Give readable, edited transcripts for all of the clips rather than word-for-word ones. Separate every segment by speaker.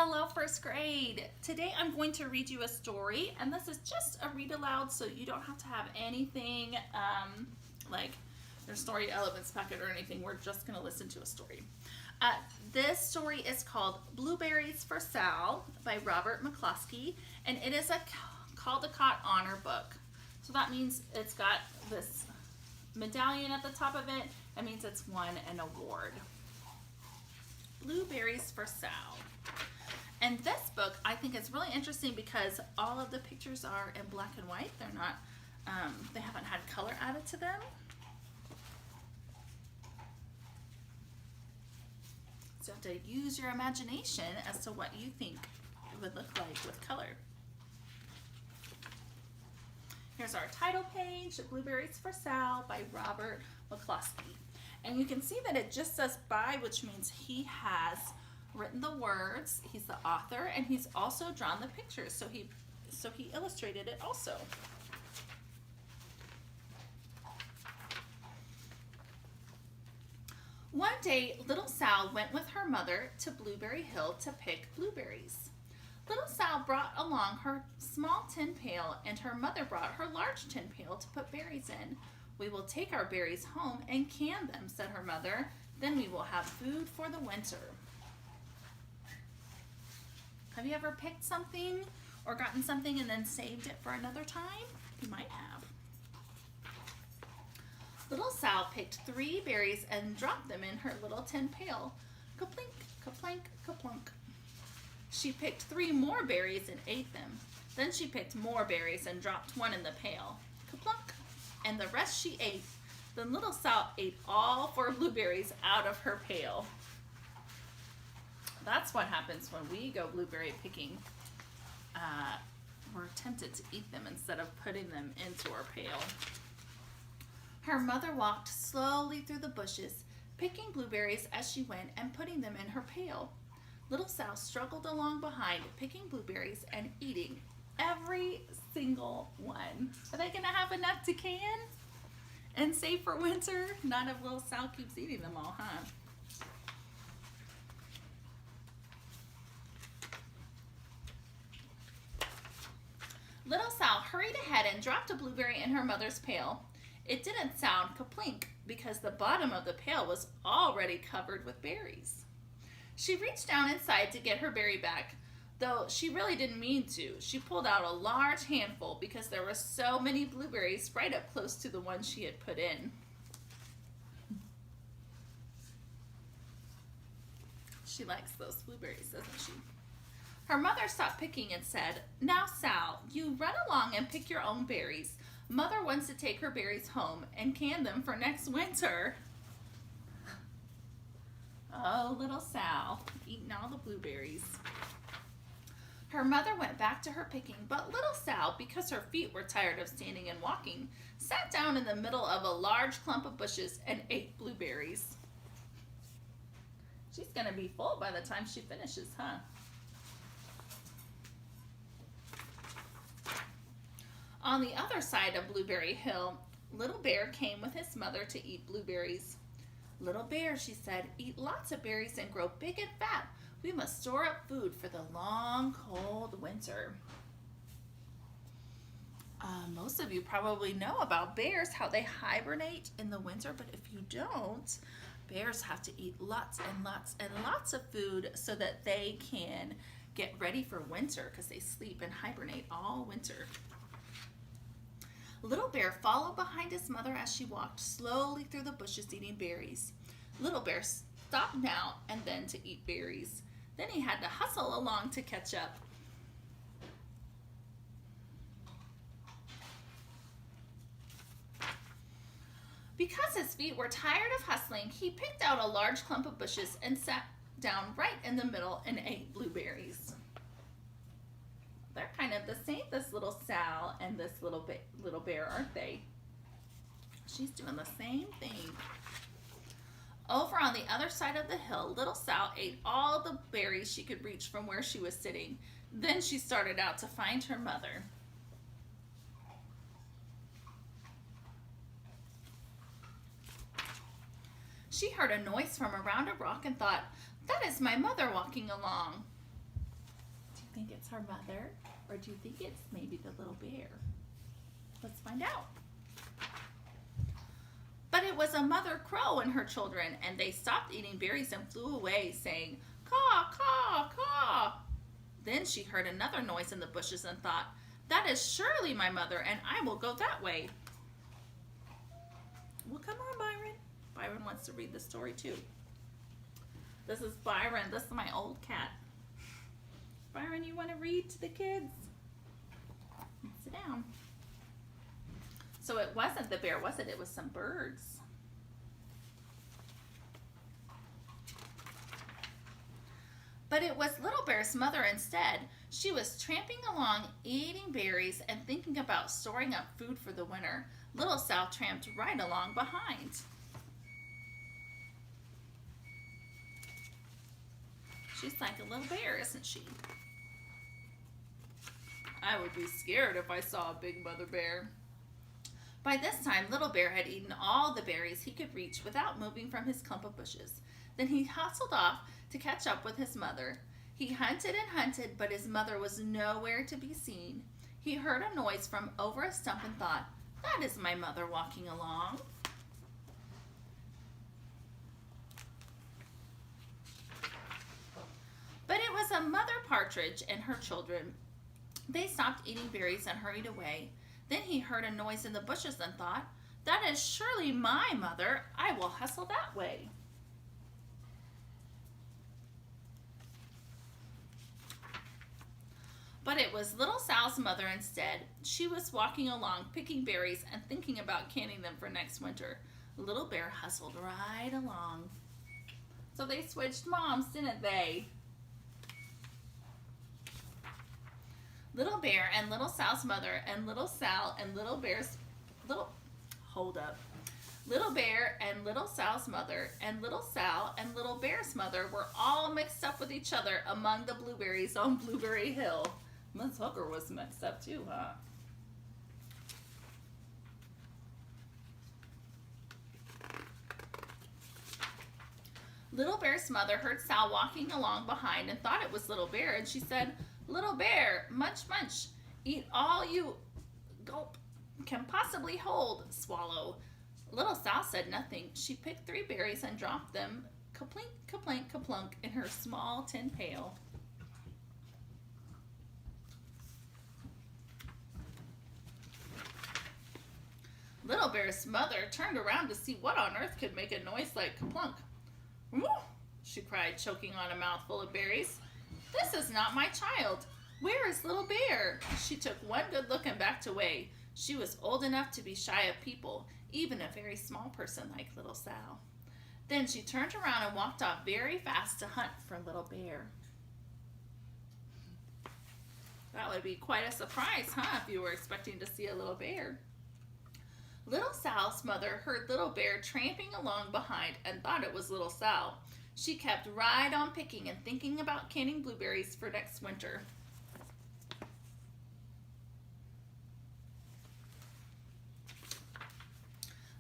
Speaker 1: Hello, first grade. Today I'm going to read you a story, and this is just a read aloud, so you don't have to have anything like your story elements packet or anything. We're just going to listen to a story. This story is called Blueberries for Sal by Robert McCloskey, and it is a Caldecott Honor book. So that means it's got this medallion at the top of it. That means it's won an award. Blueberries for Sal. And this book I think is really interesting because all of the pictures are in black and white. They're not, they haven't had color added to them. So you have to use your imagination as to what you think it would look like with color. Here's our title page, Blueberries for Sal by Robert McCloskey. And you can see that it just says by, which means he has written the words, he's the author, and he's also drawn the pictures. So he illustrated it also. One day, little Sal went with her mother to Blueberry Hill to pick blueberries. Little Sal brought along her small tin pail, and her mother brought her large tin pail to put berries in. "We will take our berries home and can them," said her mother. "Then we will have food for the winter." Have you ever picked something or gotten something and then saved it for another time? You might have. Little Sal picked 3 berries and dropped them in her little tin pail. Kaplink, kaplank, kaplunk. She picked 3 more berries and ate them. Then she picked more berries and dropped 1 in the pail. Kaplunk. And the rest she ate. Then little Sal ate all 4 blueberries out of her pail. That's what happens when we go blueberry picking. We're tempted to eat them instead of putting them into our pail. Her mother walked slowly through the bushes, picking blueberries as she went and putting them in her pail. Little Sal struggled along behind, picking blueberries and eating every single one. Are they gonna have enough to can and save for winter? Not if little Sal keeps eating them all, huh? Little Sal hurried ahead and dropped a blueberry in her mother's pail. It didn't sound kaplink because the bottom of the pail was already covered with berries. She reached down inside to get her berry back, though she really didn't mean to. She pulled out a large handful because there were so many blueberries right up close to the one she had put in. She likes those blueberries, doesn't she? Her mother stopped picking and said, "Now, Sal, you run along and pick your own berries. Mother wants to take her berries home and can them for next winter." Oh, little Sal, eating all the blueberries. Her mother went back to her picking, but little Sal, because her feet were tired of standing and walking, sat down in the middle of a large clump of bushes and ate blueberries. She's going to be full by the time she finishes, huh? On the other side of Blueberry Hill, Little Bear came with his mother to eat blueberries. "Little Bear," she said, "eat lots of berries and grow big and fat. We must store up food for the long, cold winter." Most of you probably know about bears, how they hibernate in the winter, but if you don't, bears have to eat lots and lots and lots of food so that they can get ready for winter because they sleep and hibernate all winter. Little Bear followed behind his mother as she walked slowly through the bushes eating berries. Little Bear stopped now and then to eat berries. Then he had to hustle along to catch up. Because his feet were tired of hustling, he picked out a large clump of bushes and sat down right in the middle and ate blueberries. They're kind of the same, this little Sal and this little bear, aren't they? She's doing the same thing. Over on the other side of the hill, little Sal ate all the berries she could reach from where she was sitting. Then she started out to find her mother. She heard a noise from around a rock and thought, "That is my mother walking along." think it's her mother, or do you think it's maybe the little bear? Let's find out. But it was a mother crow and her children, and they stopped eating berries and flew away, saying, "Caw, caw, caw." Then she heard another noise in the bushes and thought, "That is surely my mother, and I will go that way." Well, come on, Byron. Byron wants to read the story too. This is Byron. This is my old cat. Byron, you want to read to the kids? Sit down. So it wasn't the bear, was it? It was some birds. But it was Little Bear's mother instead. She was tramping along, eating berries and thinking about storing up food for the winter. Little Sal tramped right along behind. She's like a little bear, isn't she? I would be scared if I saw a big mother bear. By this time, Little Bear had eaten all the berries he could reach without moving from his clump of bushes. Then he hustled off to catch up with his mother. He hunted and hunted, but his mother was nowhere to be seen. He heard a noise from over a stump and thought, "That is my mother walking along." But it was a mother partridge and her children. They stopped eating berries and hurried away. Then he heard a noise in the bushes and thought, "That is surely my mother. I will hustle that way." But it was Little Sal's mother instead. She was walking along, picking berries and thinking about canning them for next winter. Little Bear hustled right along. So they switched moms, didn't they? Little Bear and Little Sal's mother and Little Sal and Little Bear's Little Bear and Little Sal's mother and Little Sal and Little Bear's mother were all mixed up with each other among the blueberries on Blueberry Hill. Miss Hooker was mixed up too, huh? Little Bear's mother heard Sal walking along behind and thought it was Little Bear, and she said, "Little Bear, munch, munch, eat all you gulp can possibly hold, swallow." Little Sal said nothing. She picked 3 berries and dropped them, kaplink, kaplank, kaplunk, in her small tin pail. Little Bear's mother turned around to see what on earth could make a noise like kaplunk. "Woo!" she cried, choking on a mouthful of berries. "This is not my child. Where is Little Bear?" She took one good look and backed away. She was old enough to be shy of people, even a very small person like Little Sal. Then she turned around and walked off very fast to hunt for Little Bear. That would be quite a surprise, huh, if you were expecting to see a little bear. Little Sal's mother heard Little Bear tramping along behind and thought it was Little Sal. She kept right on picking and thinking about canning blueberries for next winter.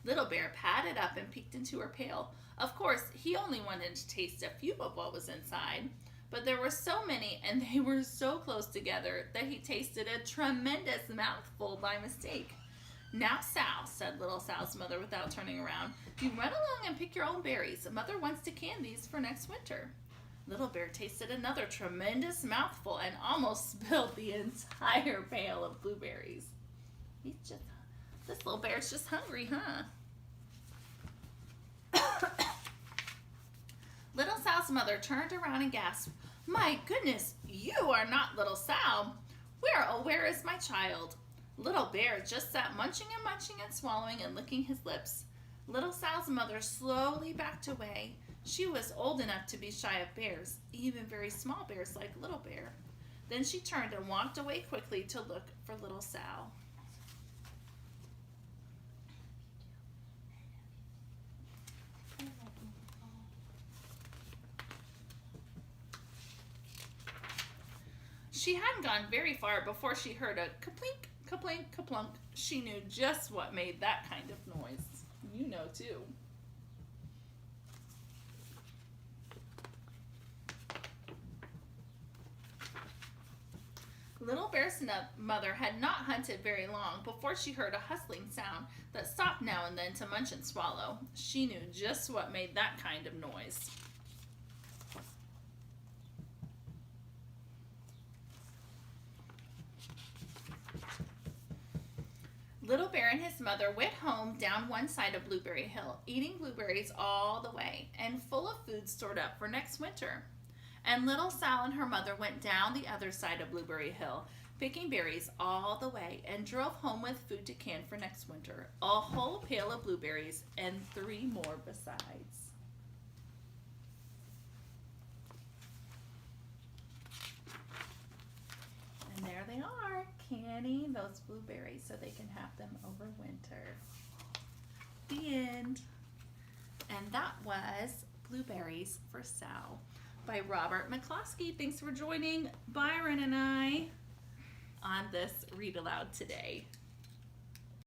Speaker 1: Little Bear padded up and peeked into her pail. Of course, he only wanted to taste a few of what was inside, but there were so many and they were so close together that he tasted a tremendous mouthful by mistake. "Now, Sal," said Little Sal's mother without turning around, "you run along and pick your own berries. Mother wants to can these for next winter." Little Bear tasted another tremendous mouthful and almost spilled the entire pail of blueberries. This little bear's just hungry, huh? Little Sal's mother turned around and gasped, "My goodness, you are not Little Sal. Where is my child?" Little Bear just sat munching and swallowing and licking his lips. Little Sal's mother slowly backed away. She was old enough to be shy of bears, even very small bears like Little Bear. Then she turned and walked away quickly to look for Little Sal. She hadn't gone very far before she heard a kaplink, kaplink, kaplunk. She knew just what made that kind of noise. You know too. Little Bear's mother had not hunted very long before she heard a hustling sound that stopped now and then to munch and swallow. She knew just what made that kind of noise. Little Bear and his mother went home down one side of Blueberry Hill, eating blueberries all the way and full of food stored up for next winter. And little Sal and her mother went down the other side of Blueberry Hill, picking berries all the way, and drove home with food to can for next winter. A whole pail of blueberries and 3 more besides. And there they are, canning those blueberries so they can have them over winter. The end. And that was Blueberries for Sal by Robert McCloskey. Thanks for joining Byron and I on this Read Aloud today.